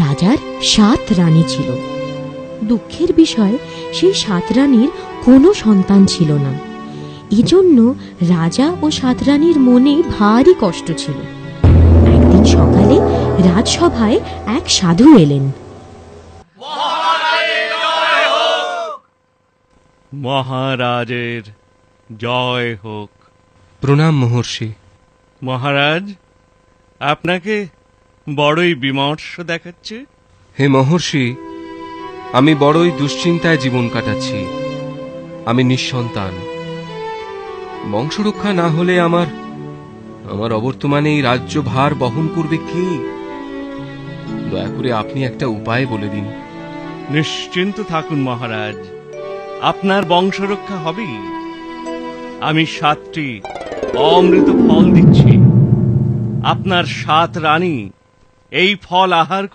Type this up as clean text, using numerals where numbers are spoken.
রাজার 7 রানী ছিল। দুঃখের বিষয়, সেই 7 রানীর কোনো সন্তান ছিল না। এজন্য রাজা ও 7 রানীর মনে ভারী কষ্ট ছিল। একদিন সকালে রাজসভায় এক সাধু এলেন। মহারাজের জয় হোক। প্রণাম মহর্ষি। মহারাজ, আপনাকে বড়ই বিমর্ষ দেখাচ্ছে। হে মহর্ষি, আমি বড়ই দুশ্চিন্তায় জীবন কাটাচ্ছি। আমি নিঃসন্তান। বংশরক্ষা না হলে আমার অবর্তমানে এই রাজ্যভার বহন করবে কে? দয়া করে আপনি একটা উপায় বলে দিন। নিশ্চিন্ত থাকুন মহারাজ, আপনার বংশরক্ষা হবেই। আমি 7টি অমৃত ফল দিচ্ছি। আপনার 7 রানী এই ফল আহার